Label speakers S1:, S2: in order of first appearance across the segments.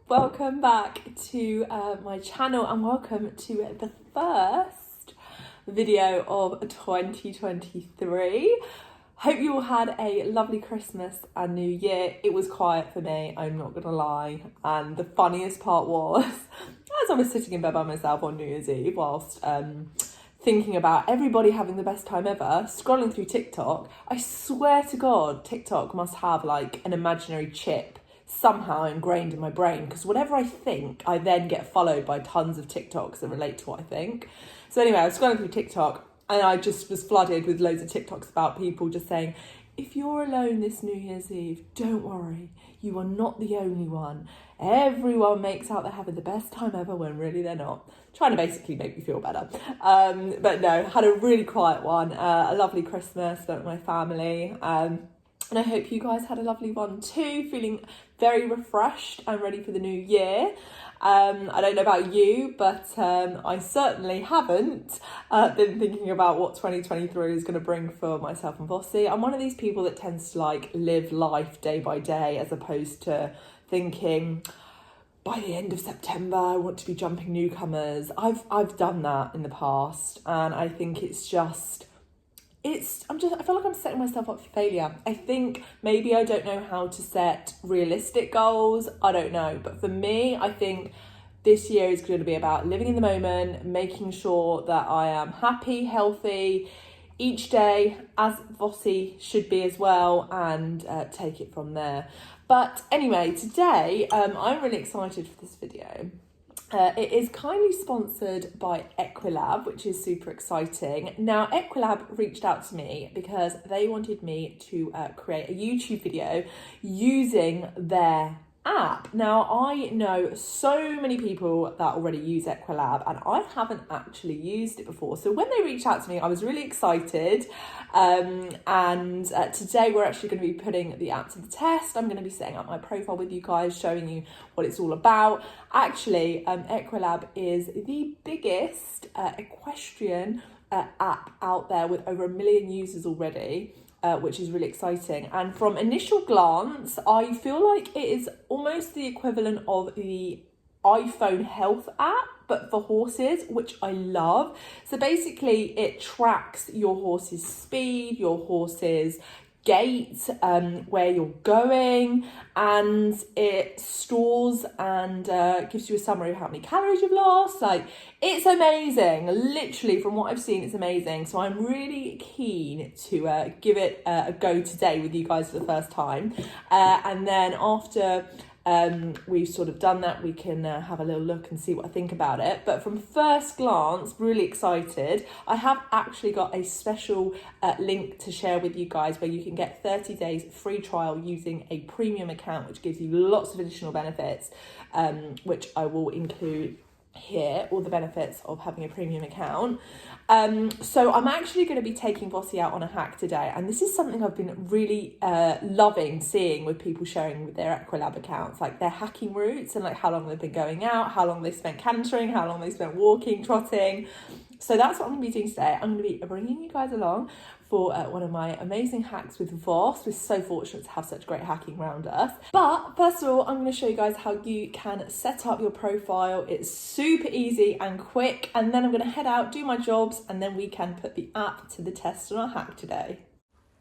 S1: Welcome back to my channel and welcome to the first video of 2023. Hope you all had a lovely Christmas and New Year. It was quiet for me, I'm not gonna lie, and the funniest part was as I was sitting in bed by myself on New Year's Eve whilst thinking about everybody having the best time ever, scrolling through TikTok. I swear to God, TikTok must have like an imaginary chip somehow ingrained in my brain, because whatever I think, I then get followed by tons of TikToks that relate to what I think. So anyway, I was scrolling through TikTok and I just was flooded with loads of TikToks about people just saying, if you're alone this New Year's Eve, don't worry, you are not the only one. Everyone makes out they're having the best time ever when really they're not. Trying to basically make me feel better. But no, had a really quiet one, a lovely Christmas, spent with my family. And I hope you guys had a lovely one too, feeling very refreshed and ready for the new year. I don't know about you, but I certainly haven't been thinking about what 2023 is going to bring for myself and Vossi. I'm one of these people that tends to like live life day by day, as opposed to thinking by the end of September I want to be jumping newcomers. I've done that in the past, and I think it's just I feel like I'm setting myself up for failure. I think maybe I don't know how to set realistic goals. I don't know. But for me, I think this year is going to be about living in the moment, making sure that I am happy, healthy each day, as Vossi should be as well, and take it from there. But anyway, today I'm really excited for this video. It is kindly sponsored by Equilab, which is super exciting. Now, Equilab reached out to me because they wanted me to create a YouTube video using their app. Now, I know so many people that already use Equilab and I haven't actually used it before. So when they reached out to me, I was really excited. Today we're actually going to be putting the app to the test. I'm going to be setting up my profile with you guys, showing you what it's all about. Actually, Equilab is the biggest equestrian app out there with over 1 million users already. Which is really exciting. And from initial glance, I feel like it is almost the equivalent of the iPhone health app, but for horses, which I love. So basically it tracks your horse's speed, your horse's gait, where you're going, and it stores and gives you a summary of how many calories you've lost. Like, it's amazing. Literally, from what I've seen, it's amazing. So I'm really keen to give it a go today with you guys for the first time, and then after we've sort of done that, we can have a little look and see what I think about it. But from first glance, really excited. I have actually got a special link to share with you guys where you can get 30 days free trial using a premium account, which gives you lots of additional benefits, which I will include here, all the benefits of having a premium account. So I'm actually going to be taking Vossi out on a hack today, and this is something I've been really loving seeing with people sharing with their Equilab accounts, like their hacking routes and like how long they've been going out, how long they spent cantering, how long they spent walking, trotting. So that's what I'm going to be doing today. I'm going to be bringing you guys along for one of my amazing hacks with Voss. We're so fortunate to have such great hacking around us. But first of all, I'm going to show you guys how you can set up your profile. It's super easy and quick. And then I'm going to head out, do my jobs, and then we can put the app to the test on our hack today.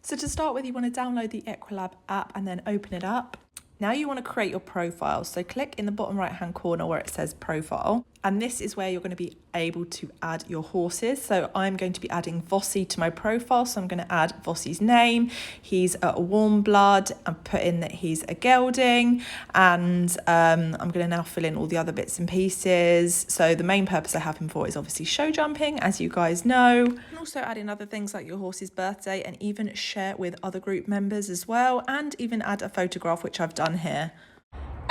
S1: So to start with, you want to download the Equilab app and then open it up. Now you want to create your profile. So click in the bottom right hand corner where it says profile. And this is where you're going to be able to add your horses. So I'm going to be adding Vossi to my profile. So I'm going to add Vossi's name. He's a warm blood. and put in that he's a gelding. And I'm going to now fill in all the other bits and pieces. So the main purpose I have him for is obviously show jumping, as you guys know. You can also add in other things like your horse's birthday and even share with other group members as well. And even add a photograph, which I've done here.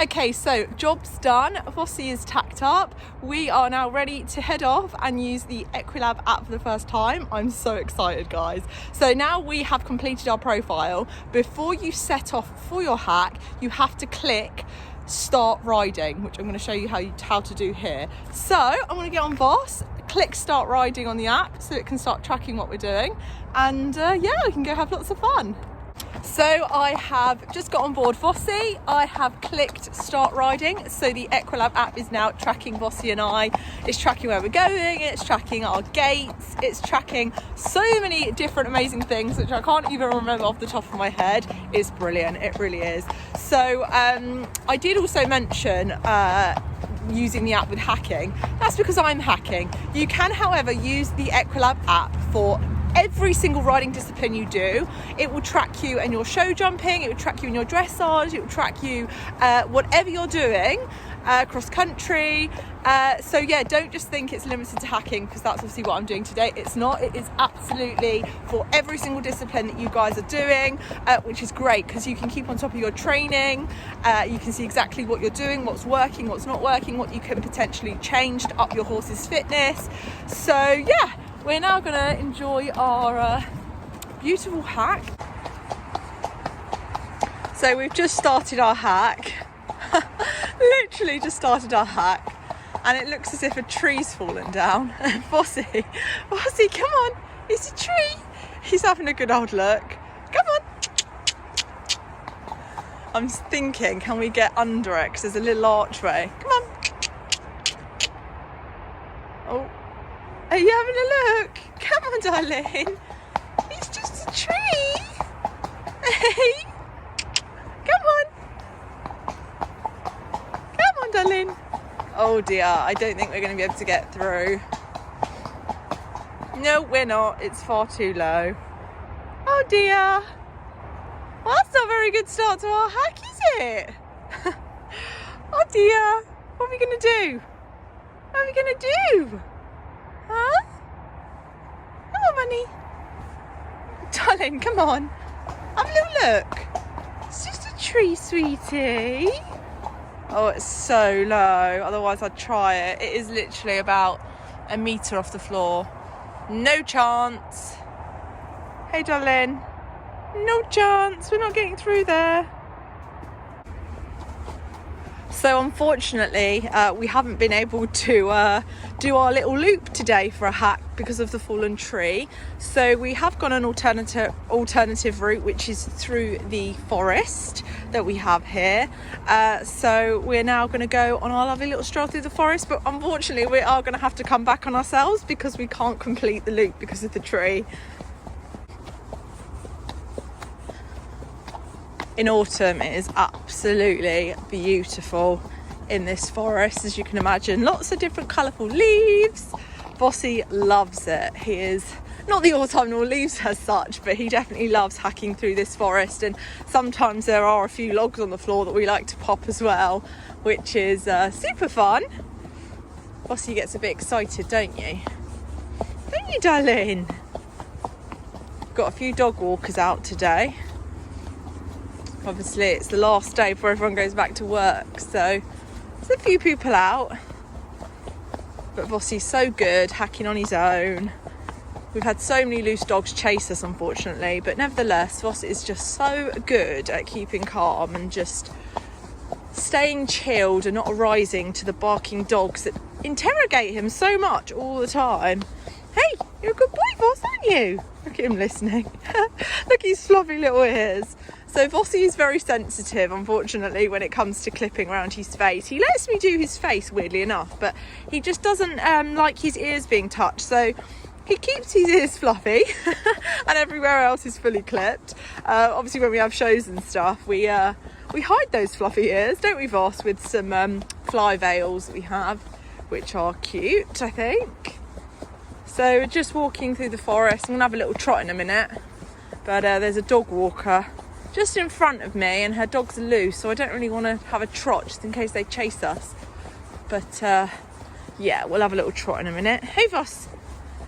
S1: Okay, so job's done. Vossi is tacked up. We are now ready to head off and use the Equilab app for the first time. I'm so excited, guys. So now we have completed our profile. Before you set off for your hack, you have to click start riding, which I'm going to show you how to do here. So I'm going to get on Voss, click start riding on the app so it can start tracking what we're doing. And yeah, we can go have lots of fun. So I have just got on board Vossi. I have clicked start riding. So the Equilab app is now tracking Vossi and I. It's tracking where we're going. It's tracking our gates. It's tracking so many different amazing things, which I can't even remember off the top of my head. It's brilliant. It really is. So I did also mention using the app with hacking. That's because I'm hacking. You can, however, use the Equilab app for every single riding discipline you do. It will track you in your show jumping, it will track you in your dressage, it will track you whatever you're doing, cross country. So yeah, don't just think it's limited to hacking, because that's obviously what I'm doing today. It's not. It is absolutely for every single discipline that you guys are doing, which is great because you can keep on top of your training. You can see exactly what you're doing, what's working, what's not working, what you can potentially change to up your horse's fitness. So yeah, we're now going to enjoy our beautiful hack. So we've just started our hack. Literally just started our hack. And it looks as if a tree's fallen down. Vossi, come on. It's a tree. He's having a good old look. Come on. I'm thinking, can we get under it? Because there's a little archway. Come on. Oh. Are you having a look? Come on, darling. It's just a tree. Hey. Come on. Come on, darling. Oh dear, I don't think we're going to be able to get through. No, we're not. It's far too low. Oh dear. Well, that's not a very good start to our hack, is it? Oh dear. What are we going to do? What are we going to do? Huh? Come on, Money. Darling, come on. Have a little look. It's just a tree, sweetie. Oh, it's so low. Otherwise, I'd try it. It is literally about a metre off the floor. No chance. Hey, darling. No chance. We're not getting through there. So unfortunately, we haven't been able to do our little loop today for a hack because of the fallen tree. So we have gone an alternative route, which is through the forest that we have here. So we're now going to go on our lovely little stroll through the forest, but unfortunately we are going to have to come back on ourselves because we can't complete the loop because of the tree. In autumn, it is absolutely beautiful in this forest, as you can imagine. Lots of different colourful leaves. Vossi loves it. He is not the autumnal leaves as such, but he definitely loves hacking through this forest. And sometimes there are a few logs on the floor that we like to pop as well, which is super fun. Vossi gets a bit excited, don't you? Don't you, darling? Got a few dog walkers out today. Obviously it's the last day before everyone goes back to work, so there's a few people out, but Vossi's so good hacking on his own. We've had so many loose dogs chase us, unfortunately, but nevertheless Voss is just so good at keeping calm and just staying chilled and not arising to the barking dogs that interrogate him so much all the time. Hey, you're a good boy, Voss, aren't you? Look at him listening. Look at his fluffy little ears. So Vossi is very sensitive, unfortunately, when it comes to clipping around his face. He lets me do his face, weirdly enough, but he just doesn't like his ears being touched. So he keeps his ears fluffy and everywhere else is fully clipped. Obviously, when we have shows and stuff, we hide those fluffy ears, don't we, Voss, with some fly veils that we have, which are cute, I think. So we're just walking through the forest. I'm going to have a little trot in a minute, but there's a dog walker just in front of me and her dogs are loose, so I don't really want to have a trot just in case they chase us. But yeah, we'll have a little trot in a minute. Hey, Voss,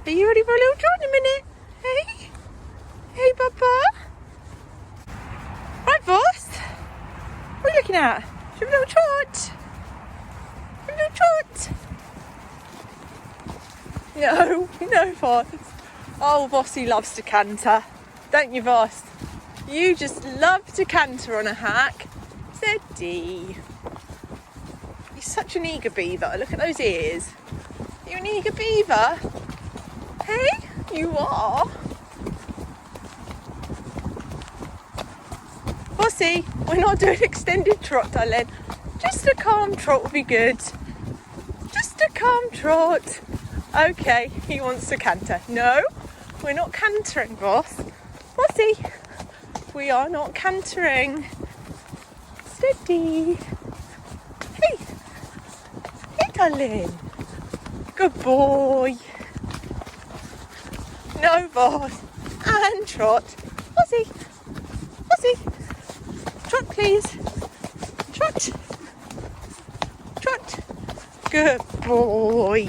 S1: are you ready for a little trot in a minute? Hey? Hey, Papa? Right, Voss? What are you looking at? Should we have a little trot? A little trot? No, Voss. Oh, Vossi loves to canter. Don't you, Voss? You just love to canter on a hack. Zeddy. You're such an eager beaver. Look at those ears. You're an eager beaver. Hey, you are. Vossi, we're not doing extended trot, darling. Just a calm trot will be good. Just a calm trot. Okay, he wants to canter. No, we're not cantering, Voss. Vossi, we are not cantering. Steady. Hey, hey, darling. Good boy. No, Voss. And trot. Vossi, Vossi. Trot, please. Trot. Trot. Good boy.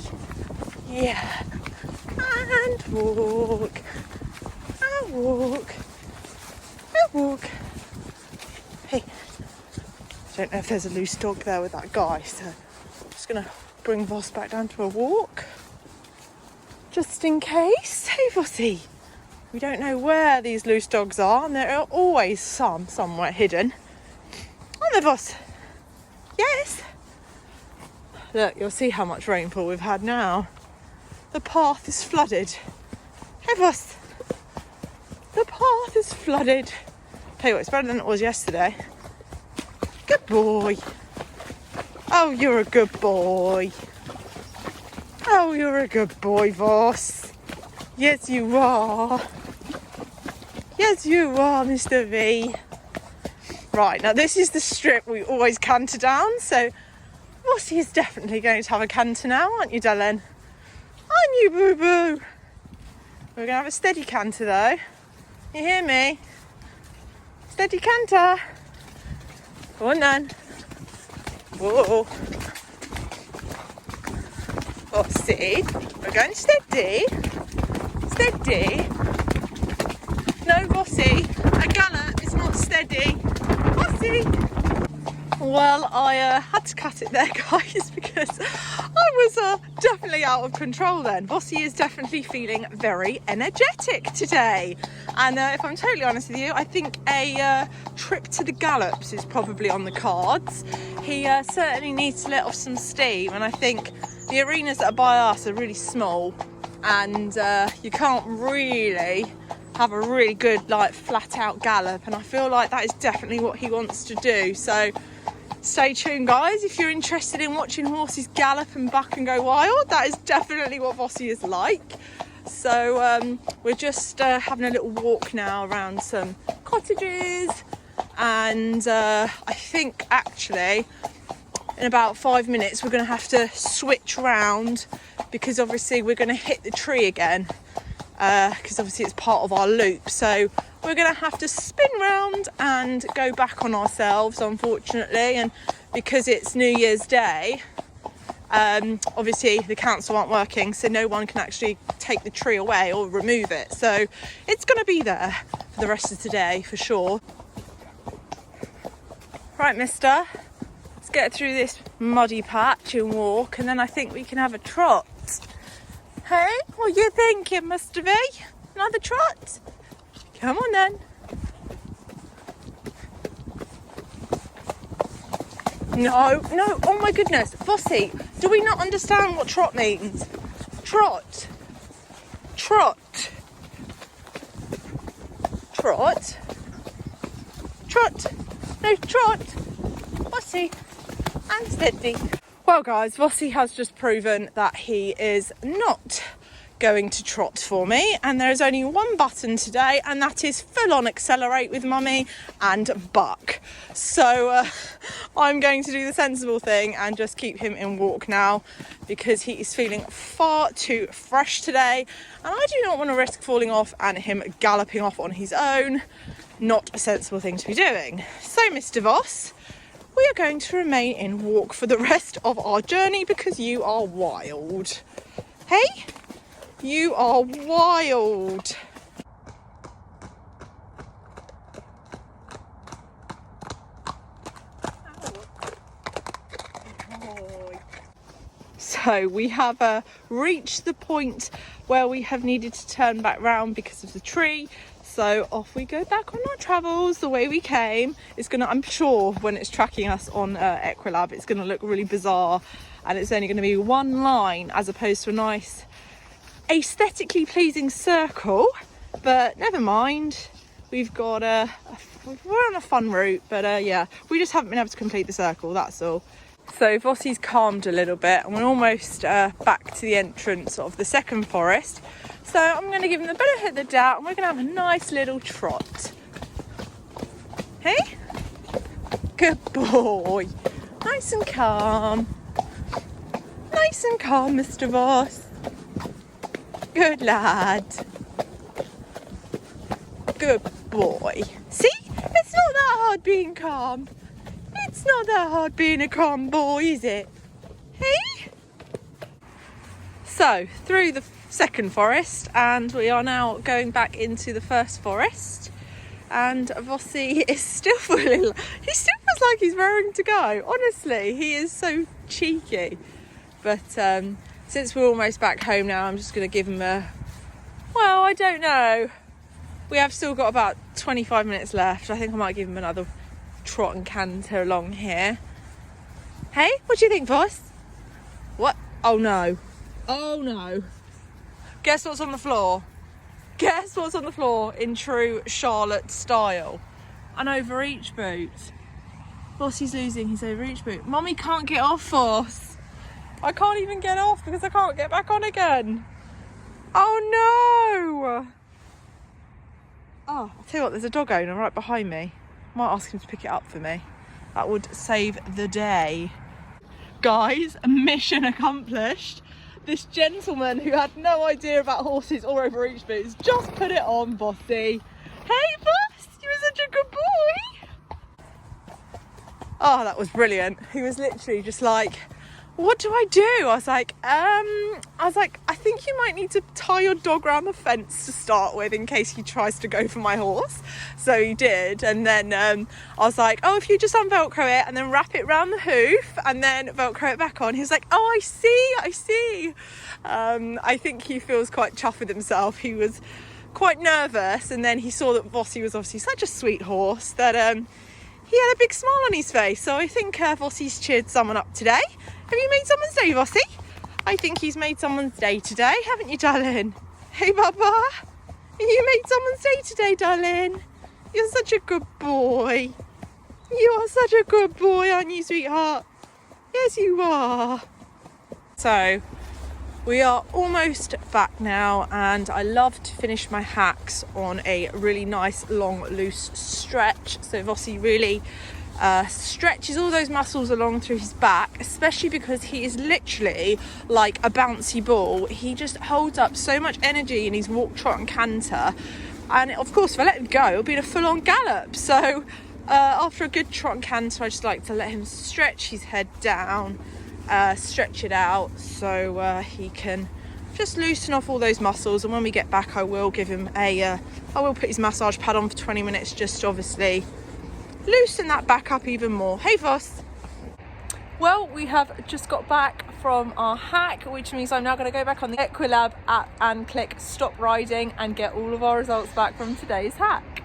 S1: Yeah. And walk. And walk. And walk. Hey. I don't know if there's a loose dog there with that guy, so I'm just going to bring Voss back down to a walk. Just in case. Hey, Vossi. We don't know where these loose dogs are, and there are always somewhere hidden. Aren't there, Voss? Yes. Look, you'll see how much rainfall we've had now. The path is flooded. Hey, Voss. The path is flooded. Tell you what, it's better than it was yesterday. Good boy. Oh, you're a good boy. Oh, you're a good boy, Voss. Yes, you are. Yes, you are, Mr. V. Right, now this is the strip we always canter down, so Vossi is definitely going to have a canter now, aren't you, darling? Aren't you, boo-boo? We're going to have a steady canter, though. You hear me? Steady canter. Go on, then. Whoa. Vossi, we're going steady. Steady. No, Vossi, a gallop is not steady. Vossi. Well, I had to cut it there, guys, because I was definitely out of control then. Vossi is definitely feeling very energetic today. And if I'm totally honest with you, I think a trip to the gallops is probably on the cards. He certainly needs to let off some steam, and I think the arenas that are by us are really small, and you can't really have a really good, like, flat out gallop, and I feel like that is definitely what he wants to do. So stay tuned, guys, if you're interested in watching horses gallop and buck and go wild. That is definitely what Vossi is like. So we're just having a little walk now around some cottages, and I think actually in about 5 minutes we're going to have to switch round, because obviously we're going to hit the tree again, because obviously it's part of our loop. So we're going to have to spin round and go back on ourselves, unfortunately, and because it's New Year's Day, obviously the council aren't working, so no one can actually take the tree away or remove it, so it's going to be there for the rest of today for sure. Right, mister, let's get through this muddy patch and walk, and then I think we can have a trot. Hey, what are you thinking, Mr. V? Another trot? Come on then. No, oh my goodness. Vossi, do we not understand what trot means? Trot. Trot. Trot. Trot. No, trot. Vossi. And steady. Well, guys, Vossi has just proven that he is not going to trot for me, and there is only one button today, and that is full on accelerate with mummy and buck. So I'm going to do the sensible thing and just keep him in walk now, because he is feeling far too fresh today, and I do not want to risk falling off and him galloping off on his own. Not a sensible thing to be doing. So Mr. Voss, we are going to remain in walk for the rest of our journey, because you are wild. Hey? You are wild. So we have reached the point where we have needed to turn back round because of the tree. So off we go back on our travels the way we came. It's gonna, I'm sure when it's tracking us on Equilab, it's gonna look really bizarre, and it's only gonna be one line as opposed to a nice aesthetically pleasing circle, but never mind. We've got a we're on a fun route, but yeah, we just haven't been able to complete the circle, that's all. So Vossi's calmed a little bit and we're almost back to the entrance of the second forest. So I'm going to give him the benefit of the doubt and we're going to have a nice little trot. Hey? Good boy. Nice and calm. Nice and calm, Mr. Voss. Good lad. Good boy. See? It's not that hard being calm. It's not that hard being a calm boy, is it? Hey? So, through the second forest, and we are now going back into the first forest. And Vossi is still feeling, he still feels like he's raring to go. Honestly, he is so cheeky. But since we're almost back home now, I'm just going to give him a, well, I don't know. We have still got about 25 minutes left. I think I might give him another trot and canter along here. Hey, what do you think, Voss? What? Oh no. Oh no. Guess what's on the floor? Guess what's on the floor in true Charlotte style? An overreach boot. Vossi's losing his overreach boot. Mummy can't get off, Voss. I can't even get off because I can't get back on again. Oh no. Oh, I'll tell you what, there's a dog owner right behind me. I might ask him to pick it up for me. That would save the day. Guys, mission accomplished. This gentleman who had no idea about horses or overreach boots just put it on, Vossi. Hey, Voss, you were such a good boy. Oh, that was brilliant. He was literally just like, what do I do? I was like, I think you might need to tie your dog around the fence to start with in case he tries to go for my horse. So he did. And then I was like, oh, if you just unvelcro it and then wrap it around the hoof and then velcro it back on. He was like, oh, I see. I think he feels quite chuffed with himself. He was quite nervous. And then he saw that Vossi was obviously such a sweet horse that he had a big smile on his face. So I think Vossi's cheered someone up today. Have you made someone's day, Vossi? I think he's made someone's day today, haven't you, darling? Hey, Baba. You made someone's day today, darling. You're such a good boy. You are such a good boy, aren't you, sweetheart? Yes, you are. So, we are almost back now, and I love to finish my hacks on a really nice, long, loose stretch. So Vossi really stretches all those muscles along through his back, especially because he is literally like a bouncy ball. He just holds up so much energy in his walk, trot and canter, and of course if I let him go it'll be in a full-on gallop. So after a good trot and canter, I just like to let him stretch his head down, stretch it out so he can just loosen off all those muscles. And when we get back, I will give him I will put his massage pad on for 20 minutes just to obviously loosen that back up even more. Hey, Voss. Well, we have just got back from our hack, which means I'm now going to go back on the Equilab app and click stop riding and get all of our results back from today's hack.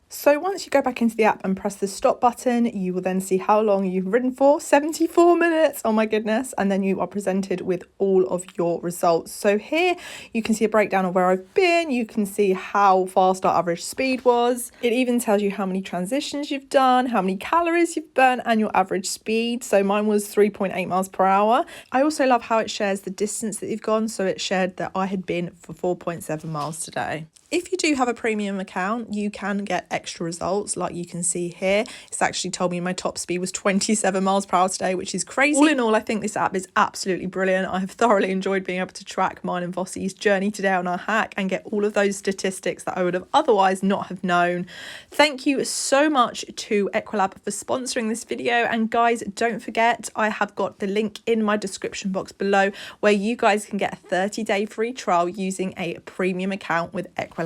S1: So once you go back into the app and press the stop button, you will then see how long you've ridden for, 74 minutes, oh my goodness, and then you are presented with all of your results. So here you can see a breakdown of where I've been, you can see how fast our average speed was, it even tells you how many transitions you've done, how many calories you've burnt and your average speed. So mine was 3.8 miles per hour. I also love how it shares the distance that you've gone, so it shared that I had been for 4.7 miles today. If you do have a premium account, you can get extra results like you can see here. It's actually told me my top speed was 27 miles per hour today, which is crazy. All in all, I think this app is absolutely brilliant. I have thoroughly enjoyed being able to track mine and Vossi's journey today on our hack and get all of those statistics that I would have otherwise not have known. Thank you so much to Equilab for sponsoring this video. And guys, don't forget, I have got the link in my description box below where you guys can get a 30-day free trial using a premium account with Equilab.